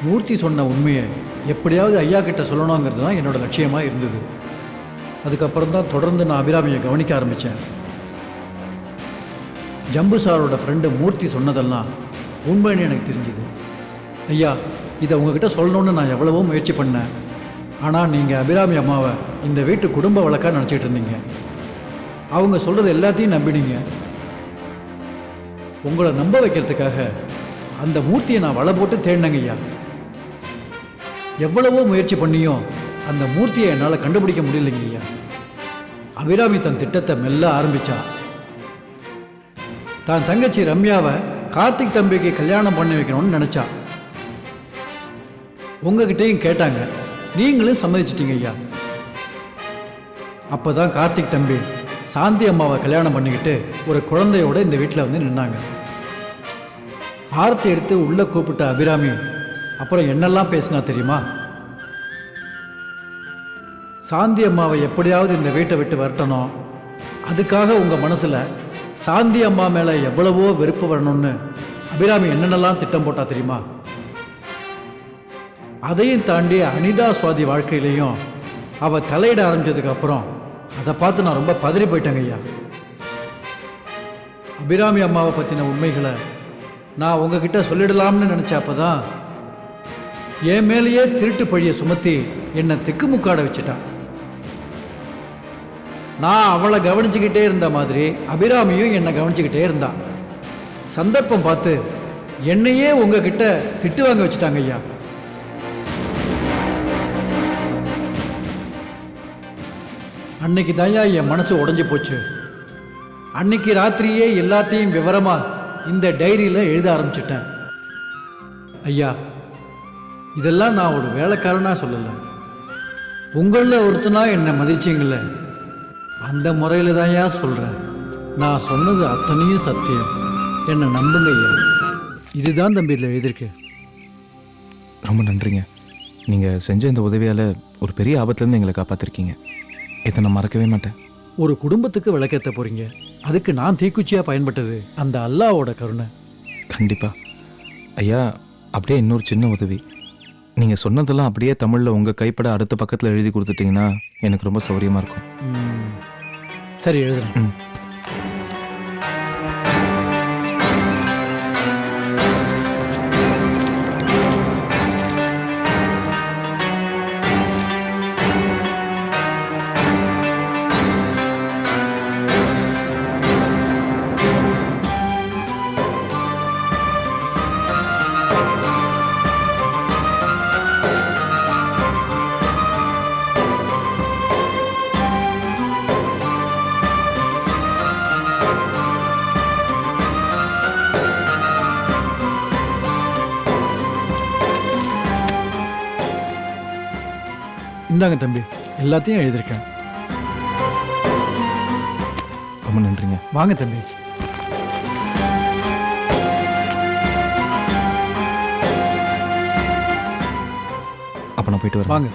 மூர்த்தி சொன்ன உண்மையை எப்படியாவது ஐயா கிட்ட சொல்லணுங்கிறது தான் என்னோட லட்சியமாக இருந்தது. அதுக்கப்புறம் தான் தொடர்ந்து நான் அபிராமியை கவனிக்க ஆரம்பித்தேன். ஜம்பு சாரோட ஃப்ரெண்டு மூர்த்தி சொன்னதெல்லாம் உண்மைன்னு எனக்கு தெரிஞ்சுது. ஐயா, இதை உங்ககிட்ட சொல்லணுன்னு நான் எவ்வளவோ முயற்சி பண்ணேன். ஆனால் நீங்கள் அபிராமி அம்மாவை இந்த வீட்டு குடும்ப வழக்காக நினச்சிக்கிட்டு இருந்தீங்க. அவங்க சொல்கிறது எல்லாத்தையும் நம்பினீங்க. உங்களை நம்ப வைக்கிறதுக்காக அந்த மூர்த்தியை நான் வலை போட்டு தேடினேங்க ஐயா. எவ்வளவோ முயற்சி பண்ணியும் அந்த மூர்த்தியை என்னால் கண்டுபிடிக்க முடியலைங்க ஐயா. அபிராமி தன் திட்டத்தை மெல்ல ஆரம்பித்தா. தான் தங்கச்சி ரம்யாவை கார்த்திக் தம்பிக்கு கல்யாணம் பண்ணி வைக்கணும்னு நினச்சா. உங்ககிட்டையும் கேட்டாங்க, நீங்களும் சம்மதிச்சிட்டீங்க ஐயா. அப்போ தான் கார்த்திக் தம்பி சாந்தி அம்மாவை கல்யாணம் பண்ணிக்கிட்டு ஒரு குழந்தையோட இந்த வீட்டில் வந்து நின்னாங்க. ஆரத்தி எடுத்து உள்ளே கூப்பிட்ட அபிராமி அப்புறம் என்னெல்லாம் பேசினா தெரியுமா? சாந்தி அம்மாவை எப்படியாவது இந்த வீட்டை விட்டு வரட்டணும், அதுக்காக உங்கள் மனசில் சாந்தி அம்மா மேலே எவ்வளவோ வெறுப்பு வரணும்னு அபிராமி என்னென்னலாம் திட்டம் போட்டா தெரியுமா? அதையும் தாண்டி அனிதா சுவாதி வாழ்க்கையிலையும் அவள் தலையிட ஆரம்பித்ததுக்கப்புறம் அதை பார்த்து நான் ரொம்ப பதறி போயிட்டேங்க ஐயா. அபிராமி அம்மாவை பற்றின உண்மைகளை நான் உங்ககிட்ட சொல்லிடலாம்னு நினச்சப்ப தான் என் மேலேயே திருட்டு பழியை சுமத்தி என்னை திக்குமுக்காட வச்சுட்டான். நான் அவளை கவனிச்சுக்கிட்டே இருந்த மாதிரி அபிராமியும் என்னை கவனிச்சுக்கிட்டே இருந்தான். சந்தர்ப்பம் பார்த்து என்னையே உங்ககிட்ட திட்டு வாங்க வச்சுட்டாங்க ஐயா. அன்னைக்கு தாயா என் மனசு உடைஞ்சு போச்சு. அன்னைக்கு ராத்திரியே எல்லாத்தையும் விவரமாக இந்த டைரியில் எழுத ஆரம்பிச்சிட்டேன். ஐயா, இதெல்லாம் நான் ஒரு வேலைக்காரனாக சொல்லலை, உங்களில் ஒருத்தனா என்னை மதிச்சிங்கள அந்த முறையில் தான் ஐயா சொல்கிறேன். நான் சொன்னது அத்தனையும் சத்தியம், என்னை நம்புங்க ஐயா. இதுதான் தம்பி இதில் எழுதியிருக்கு. ரொம்ப நன்றிங்க. நீங்கள் செஞ்ச இந்த உதவியால் ஒரு பெரிய ஆபத்துலேருந்து எங்களை காப்பாற்றிருக்கீங்க. இதை நான் மறக்கவே மாட்டேன். ஒரு குடும்பத்துக்கு விளக்கேற்ற போகிறீங்க, அதுக்கு நான் தீக்குச்சியாக பயன்பட்டது அந்த அல்லாவோட கருணை. கண்டிப்பாக ஐயா. அப்படியே இன்னொரு சின்ன உதவி, நீங்கள் சொன்னதெல்லாம் அப்படியே தமிழில் உங்கள் கைப்பட அடுத்த பக்கத்தில் எழுதி கொடுத்துட்டிங்கன்னா எனக்கு ரொம்ப சௌகரியமாக இருக்கும். சரி, எழுதுறேன். இந்தாங்க தம்பி, எல்லாத்தையும் எழுதியிருக்கேன். ரொம்ப நன்றிங்க. வாங்க தம்பி. அப்போ நான் போயிட்டு வரேன். வாங்க.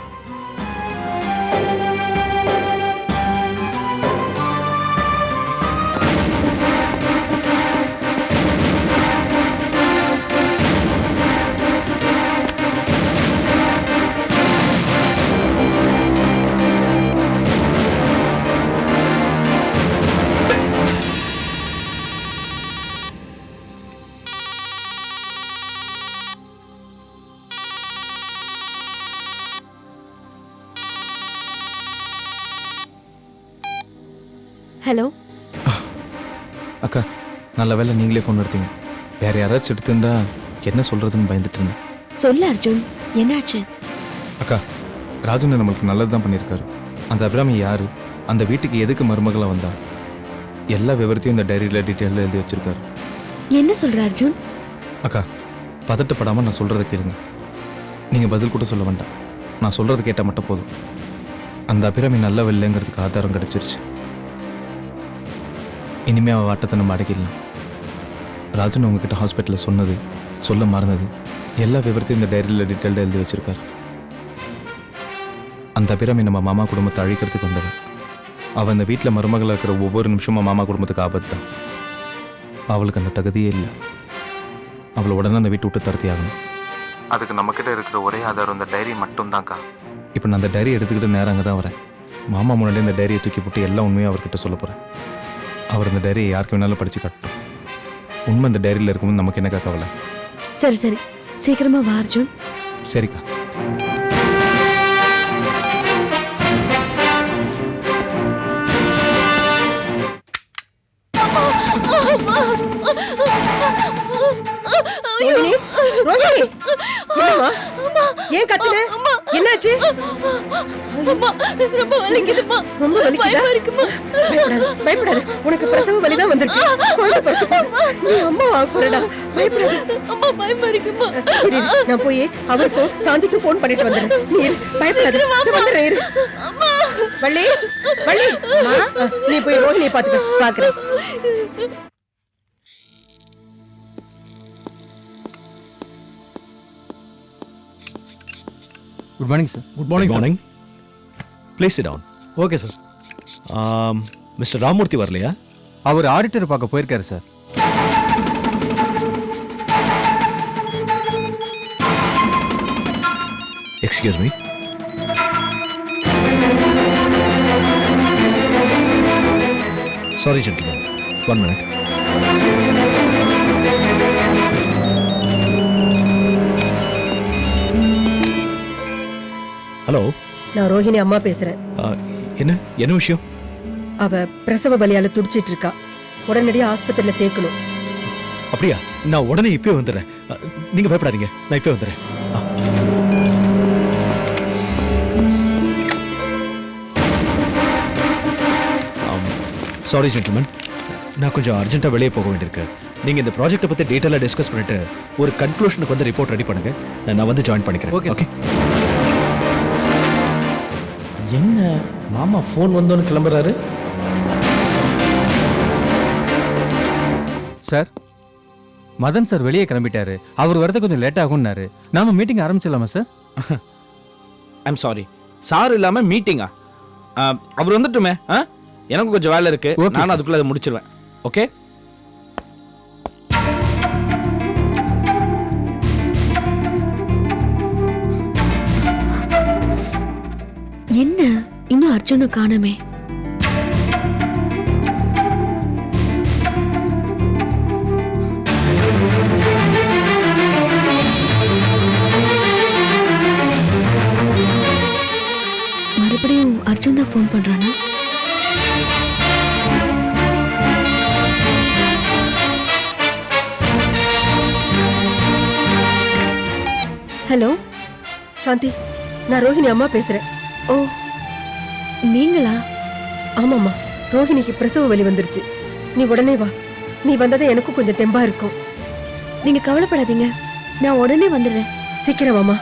ஹலோ அக்கா, நல்ல வேலை நீங்களே ஃபோன் எடுத்தீங்க. வேற யாராச்சும் எடுத்திருந்தா என்ன சொல்றதுன்னு பயந்துட்டு இருந்தேன். சொல்லு அர்ஜுன், என்னாச்சு? அக்கா, ராஜுன்னு நம்மளுக்கு நல்லது தான் பண்ணியிருக்காரு. அந்த அபிராமி யாரு, அந்த வீட்டுக்கு எதுக்கு மருமகளாக வந்தா, எல்லா விவரத்தையும் இந்த டைரியில் டீட்டெயிலில் எழுதி வச்சிருக்காரு. என்ன சொல்ற அர்ஜுன்? அக்கா, பதட்டப்படாமல் நான் சொல்கிறத கேளுங்க. நீங்கள் பதில் கூட சொல்ல வேண்டாம், நான் சொல்கிறத கேட்டால் மட்டும் போதும். அந்த அபிராமி நல்ல இல்லைங்கிறதுக்கு ஆதாரம் கிடச்சிருச்சு. இனிமேல் அவள் வாட்டத்தை நம்ம அடக்கிடலாம். ராஜன் உங்ககிட்ட ஹாஸ்பிட்டலில் சொன்னது, சொல்ல மறந்தது, எல்லா விவரத்தையும் இந்த டைரியில் டீட்டெயில்டாக எழுதி வச்சிருக்காரு. அந்த அபிராமி நம்ம மாமா குடும்பத்தை அழிக்கிறதுக்கு வந்தவன். அவள் இந்த வீட்டில் மருமகளாக இருக்கிற ஒவ்வொரு நிமிஷமும் மாமா குடும்பத்துக்கு ஆபத்து தான். அவளுக்கு அந்த தகுதியே இல்லை. அவளை உடனே அந்த வீட்டை விட்டு துரத்தி ஆகணும். அதுக்கு நம்மக்கிட்ட இருக்கிற ஒரே ஆதாரம் இந்த டைரி மட்டும்தான்க்கா. இப்போ நான் அந்த டைரி எடுத்துக்கிட்டு நேரம் அங்கே தான் வரேன். மாமா முன்னாடி இந்த டைரியை தூக்கி போட்டு எல்லா உண்மையும் அவர்கிட்ட சொல்ல போகிறேன். அவர் இந்த டைரியை யாருக்கு வேணாலும் படித்து காட்டட்டும். உண்மை இந்த டைரியில் இருக்கும்போது நமக்கு என்னக்கா கவலை? சரி சரி, சீக்கிரமா வா அர்ஜுன். சரிக்கா. ரோஹிணி, ரோஹிணி, என்னம்மா? ஏன் கத்துன? என்னாச்சு? அம்மா ரொம்ப வலிக்குதுமா. ரொம்ப வலிக்குதா? பயமா இருக்குமா? பயப்படாத, பயப்படாத. உனக்கு பிரசவ வலிதான் வந்திருக்கு. குழந்தை பிறக்குது. நீ அம்மா ஆக போறடா. பயப்படாத. அம்மா பயமா இருக்குமா? இரு, நான் போய் அவருக்கும் சாந்திக்கும் ஃபோன் பண்ணிட்டு வந்துடுறேன். நீ இரு, பயப்படாத. நான் வந்துடுறேன், இரு. வள்ளி, வள்ளி, நீ போய் ரோஹிணியை பாத்துக்க. பாக்குறேன். Good morning sir. Good morning sir. Please sit down. Okay sir. Mister Ramurthy வரலையா? அவர் ஆடிட்டர் பார்க்க போயிருக்காரு sir. Excuse me. Sorry gentleman, 1 minute. Hello, நான் ரோஹிணி அம்மா பேசுறேன். என்ன என்ன விஷயம்? அவ பிரசவ வலியால துடிச்சிட்டு இருக்கா. உடனடியா ஆஸ்பத்திரியில சேர்க்கணும். அப்படியா? நான் உடனே இப்பவே வந்துடுறேன். நீங்க பயப்படாதீங்க, நான் இப்பவே வந்துடுறேன். சாரி ஜென்டில்மேன், நான் கொஞ்சம் அர்ஜென்ட்டாக வெளியே போக வேண்டியிருக்கு. நீங்கள் இந்த ப்ராஜெக்ட்டை பற்றி டீட்டெயிலாக டிஸ்கஸ் பண்ணிட்டு ஒரு கன்க்ளூஷனுக்கு வந்து ரிப்போர்ட் ரெடி பண்ணுங்க. நான் வந்து ஜாயின் பண்ணிக்கிறேன். Okay, okay. என்ன மாமா ஃபோன் வந்தோன்னு கிளம்புறாரு? சார், மதன் சார் வெளியே கிளம்பிட்டாரு. அவர் வரது கொஞ்சம் லேட் ஆகும்னாரு. நாம மீட்டிங் ஆரம்பிச்சிடலாமா சார்? ஐம் சாரி, சார் இல்லாம மீட்டிங்கா? அவர் வந்துட்டுமே. எனக்கு கொஞ்சம் வேலை இருக்கு. Okay, நான் sir. அதுக்குள்ள அதை முடிச்சிருவேன். ஓகே. என்ன இன்னும் அர்ஜுனை காணோமே? மறுபடியும் அர்ஜுன் தான் ஃபோன் பண்றானா? ஹலோ சாந்தி, நான் ரோஹிணி அம்மா பேசுறேன். ஓ, நீங்களா? ஆமாம்மா, ரோஹிணிக்கு பிரசவ வலி வந்துருச்சு. நீ உடனே வா. நீ வந்ததே எனக்கும் கொஞ்சம் தெம்பா இருக்கும். நீங்க கவலைப்படாதீங்க, நான் உடனே வந்துடுறேன். சீக்கிரம் வாமா.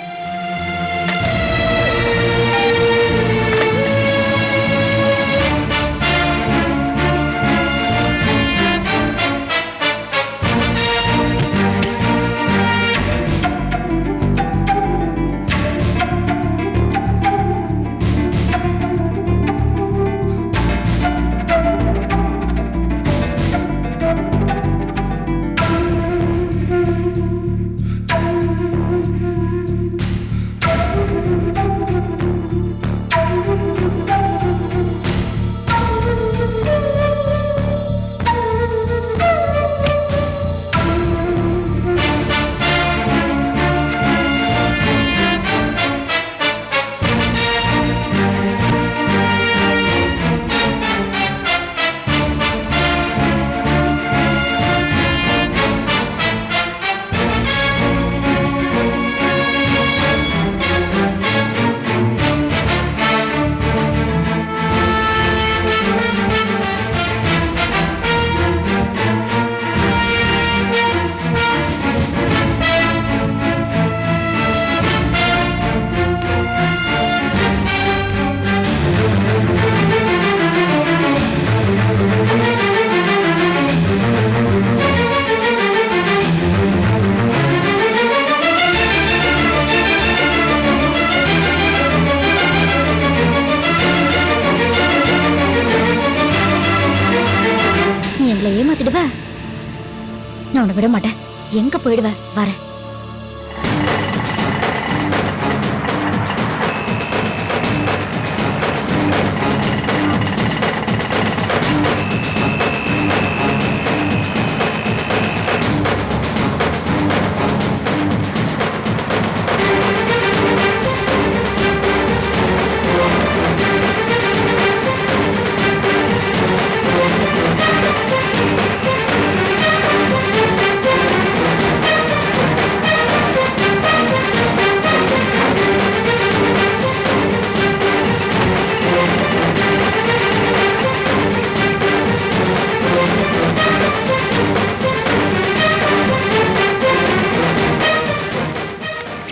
நான் உன்னை விட மாட்டேன். எங்க போயிடுவேன்? வரேன்.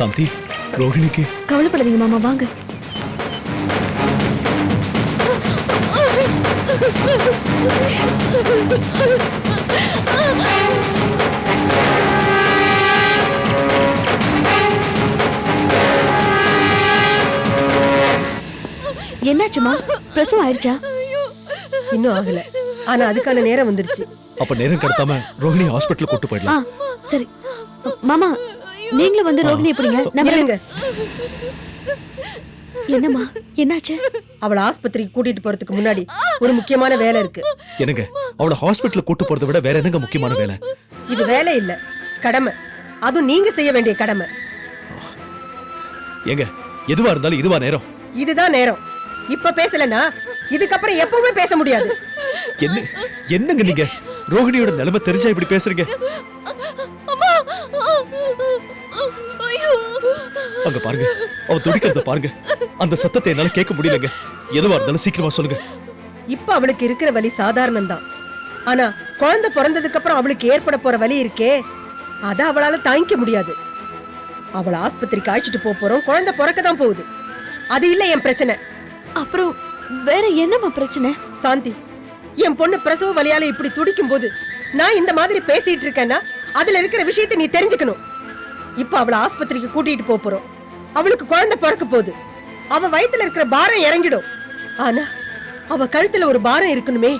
சாந்தி, ரோஹிணிக்கு கவலைப்படாதீங்க மாமா, வாங்க. என்னாச்சுமா? பிரசவம் ஆயிடுச்சா? இன்னும் ஆகல, ஆனா அதுக்கான நேரம் வந்துருச்சு. அப்ப நேரம் கடத்தாம ரோஹிணி ஹாஸ்பிட்டல் கூட்டு ஆ போயிடலாம். சரி. மாமா, நீங்களும் வந்து ரோகிணி எப்படிங்க? இருங்க, என்னம்மா, என்னாச்சு? அவளை ஆஸ்பத்திரிக்கு கூட்டிட்டு போறதுக்கு முன்னாடி ஒரு முக்கியமான வேலை இருக்கு. என்னங்க, அவளை ஹாஸ்பிட்டல் கூட்டு போறதை விட வேற என்னங்க முக்கியமான வேலை? இது வேலை இல்ல, கடமை. அதுவும் நீங்க செய்ய வேண்டிய கடமை. ஏங்க, எதுவா இருந்தாலும் இதுவா நேரம்? இதுதான் நேரம். இப்ப பேசலனா இதுக்கப்புறம் எப்பவுமே பேச முடியாது. என்ன என்னங்க நீங்க? ரோஹிணியோட நிலைமை தெரிஞ்சா இப்படி பேசுறீங்க? அங்க பாருங்க, அவ துடிக்கிறத பாருங்க. அந்த சத்தத்தை என்னால கேட்க முடியலங்க. எதுவா இருந்தாலும் சீக்கிரமா சொல்லுங்க. இப்ப அவளுக்கு இருக்கிற வலி சாதாரணம் தான். ஆனா குழந்தை பிறந்ததுக்கு அப்புறம் அவளுக்கு ஏற்பட போற வலி இருக்கே, அத அவளால தாங்கிக்க முடியாது. அவளை ஆஸ்பத்திரிக்கு அழைச்சிட்டு போறோம். குழந்தை பிறக்க தான் போகுது. அது இல்ல என் பிரச்சனை. அப்புறம் வேற என்னம்மா பிரச்சனை? சாந்தி, என் பொண்ணு பிரசவ வலியால இப்படி துடிக்கும் போது நான் இந்த மாதிரி பேசிட்டு இருக்கேன்னா அதுல இருக்கிற விஷயத்தை நீ தெரிஞ்சுக்கணும். இப்ப அவளை ஆஸ்பத்திரிக்கு கூட்டிட்டு போறோம். அவளுக்கு குழந்தை பிறக்க போகுது. அவ வயித்துல இருக்கிற பாரம் இறங்கிடும். ஆனா அவ கழுத்துல ஒரு பாரம் இருக்கணுமே,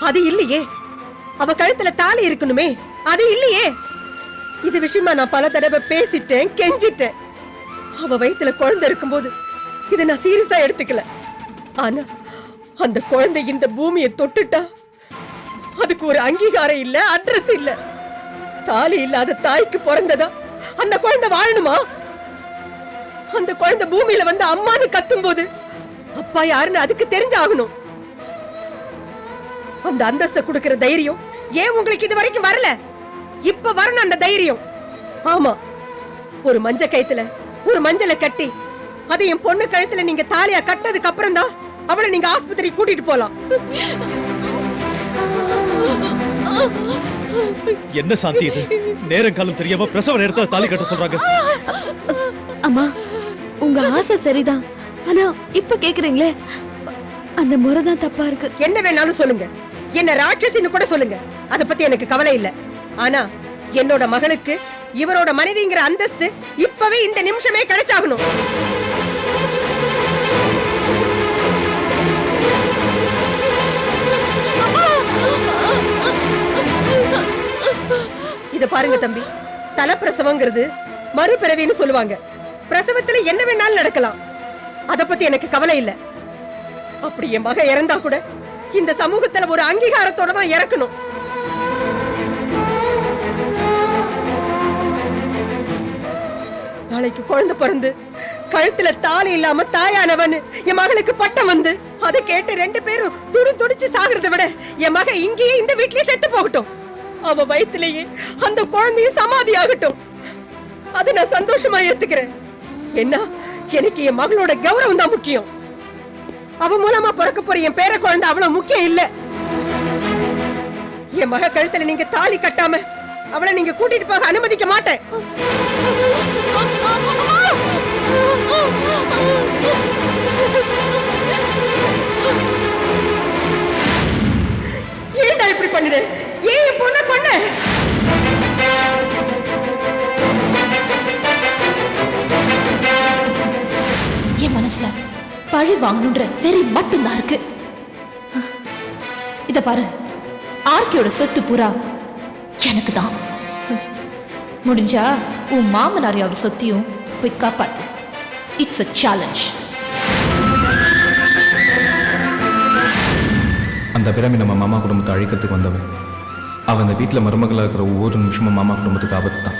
அது இல்லையே. அவ கழுத்துல தாலி இருக்கணுமே, அது இல்லையே. இது விஷயமா நான் பல தடவை பேசிட்டேன், கெஞ்சிட்டேன். அவ வயித்துல குழந்தை இருக்கும்போது இதை நான் சீரியஸா எடுத்துக்கல. ஆனா அந்த குழந்தை இந்த பூமியை தொட்டுட்டா அதுக்கு ஒரு அங்கீகாரம் இல்ல, அட்ரஸ் இல்ல. தாலி இல்லாத தாய்க்கு பிறந்ததா அந்த குழந்தை வாழணுமா? அந்த குழந்தை பூமியில வந்து அம்மான்னு கத்தும் போது அப்பா யாருன்னு அதுக்கு தெரிஞ்சாகணும். அந்த அந்தஸ்தை கொடுக்கிற தைரியம் ஏன் உங்களுக்கு இது வரைக்கும் வரல? இப்ப வரணும் அந்த தைரியம். ஆமா, ஒரு மஞ்ச கயித்துல ஒரு மஞ்சளை கட்டி அதை என் பொண்ணு கழுத்துல நீங்க தாலியா கட்டதுக்கு அப்புறம் தான் அவளை நீங்க ஆஸ்பத்திரிக்கு கூட்டிட்டு போலாம். என்ன சாந்தி இது? நேரம் காலம் தெரியாம பிரசவ நேரத்துல தாலி கட்ட சொல்றாங்க. அம்மா, உங்க ஆசை சரிதான். ஆனா இப்ப கேக்குறீங்களே, அந்த முறை தான் தப்பா இருக்கு. என்ன வேணாலும் சொல்லுங்க, என்ன ராட்சசின்னு கூட சொல்லுங்க, அத பத்தி எனக்கு கவலை இல்ல. ஆனா என்னோட மகளுக்கு இவரோட மனைவிங்கிற அந்தஸ்து இப்பவே இந்த நிமிஷமே கிடைச்சாகணும். இத பாருங்க தம்பி, தலப்பிரசவங்கிறது மறுபிறவின்னு சொல்லுவாங்க. பிரசவத்துல என்ன வேணாலும் நடக்கலாம். அத பத்தி எனக்கு கவலை இல்ல. அப்படி என் மக இறந்தா கூட இந்த சமூகத்துல ஒரு அங்கீகாரத்தோட தான் இறக்கணும். நாளைக்கு குழந்தை பிறந்து கழுத்துல தாலி இல்லாம தாயானவன் என் மகளுக்கு பட்டம் வந்து அதை கேட்டு 2 பேரும் துடிச்சு சாகிறத விட என் மக இங்கேயே இந்த வீட்லயே செத்து போகட்டும். அவ வயிற்றுலயே அந்த குழந்தையும் சமாதி ஆகட்டும். அதை நான் சந்தோஷமா ஏத்துக்கிறேன். என்ன, எனக்கு என் மகளோட கௌரவம் தான் முக்கியம். அவ மூலமா பிறக்க போற என் பேர குழந்தை அவ்வளவு முக்கியம் இல்ல. என் மக கழுத்துல நீங்க தாலி கட்டாம அவளை நீங்க கூட்டிட்டு போக அனுமதிக்க மாட்டேன். ஏன்டா இப்படி பண்ணுது? ஏன் என் பொண்ணை கொன்ன? என் மனசுல பழி வாங்கணுன்ற வெறி மட்டும்தான் இருக்கு. இத பாரு, ஆர்கியோட சொத்து பூரா எனக்கு தான். முடிஞ்சா உன் மாமனார் அவர் சொத்தையும் போய் காப்பாத்து. It's a challenge. அந்த பிறவி நம்ம மாமா குடும்பத்தை அழிக்கிறதுக்கு வந்தவன். அவன் அந்த வீட்டில் மருமகளாக இருக்கிற ஒவ்வொரு நிமிஷமும் மாமா குடும்பத்துக்கு ஆபத்து தான்.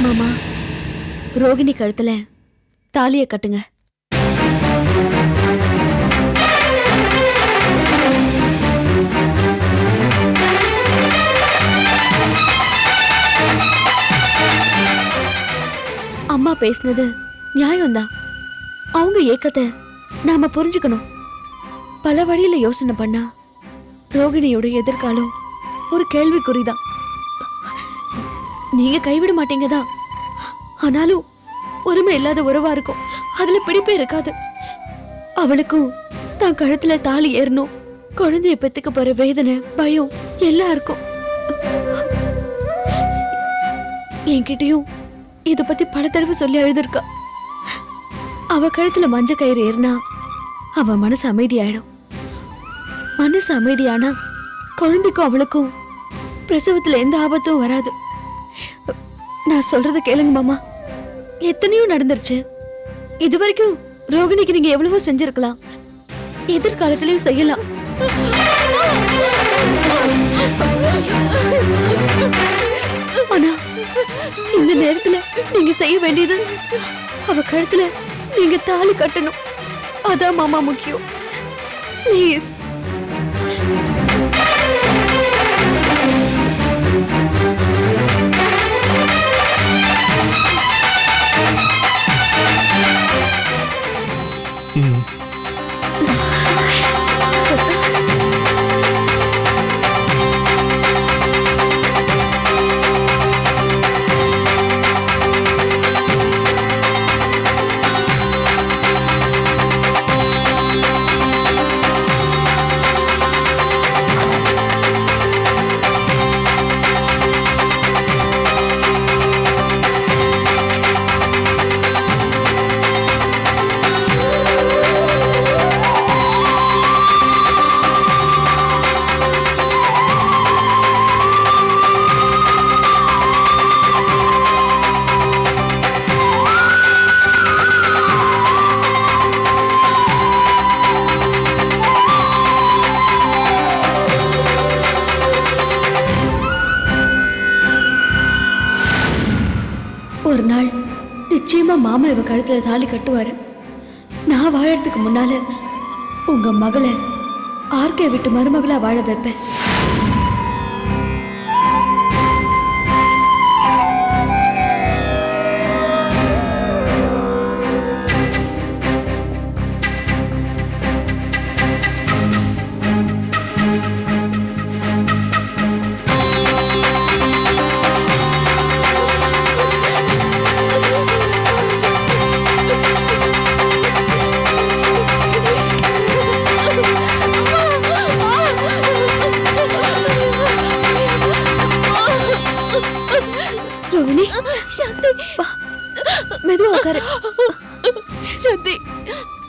மாமா, ரோகிணி கழுத்துல தாலியை கட்டுங்க. அம்மா பேசினது நியாயம்தான். அவங்க ஏக்கத்தை நாம புரிஞ்சுக்கணும். பல வழியில யோசனை பண்ணா ரோகிணியோட எதிர்காலம் ஒரு கேள்விக்குறிதான். நீங்க கைவிட மாட்டீங்கதான். ஆனாலும் உரிமை இல்லாத உறவா இருக்கும். அதுல பிடிப்பே இருக்காது. அவளுக்கும் தான் கழுத்துல தாலி ஏறணும், குழந்தைய பெத்துக்க போற வேதனை, பயம் எல்லாம் இருக்கும். என்கிட்டயும் இத பத்தி பல தடவை சொல்லி எழுதிருக்கா. அவ கழுத்துல மஞ்ச கயிறு ஏறினா அவ மனசு அமைதியாயிடும். மனசு அமைதியானா குழந்தைக்கும் அவளுக்கும் பிரசவத்துல எந்த ஆபத்தும் வராது. நான் சொல்றத கேளுங்க மாமா. எத்தனையோ நடந்துருச்சு. இது வரைக்கும் ரோகிணிக்கு நீங்க எவ்வளவோ செஞ்சிருக்கலாம், எதிர்காலத்திலயும் செய்யலாம். ஆனா இந்த நேரத்துல நீங்க செய்ய வேண்டியது அவ கழுத்துல நீங்க தாலி கட்டணும். அதான் மாமா முக்கியம். ப்ளீஸ். ஒரு நாள் நிச்சயமா மாமா இவ கழுத்துல தாலி கட்டுவாரு. நான் வாழறதுக்கு முன்னால உங்க மகளை ஆர்கே விட்டு மருமகளா வாழ வைப்பேன். ரோகிணி, சாந்தி, மெதுவா உட்காரு. சாந்தி,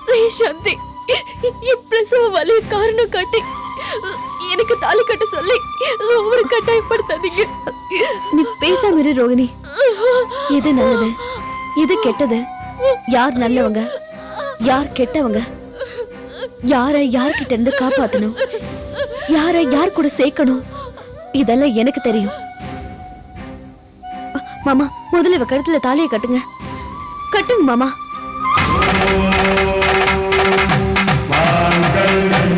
ப்ளீஸ் சாந்தி, என் பிரசவ வலிய காரணம் காட்டி எனக்கு தாலி கட்ட சொல்லி அவரை கட்டாயப்படுத்தாதீங்க. நீ பேசாம இரு ரோகிணி. எது நல்லது, எது கெட்டது, யார் நல்லவங்க, யார் கெட்டவங்க, யாரை யார்கிட்ட இருந்து காப்பாத்தணும், யாரை யார் கூட சேர்க்கணும், இதெல்லாம் எனக்கு தெரியும். மாமா, முதல்ல இவ கழுத்துல தாலியை கட்டுங்க. கட்டுங்க மாமா. மாங்கல்யம்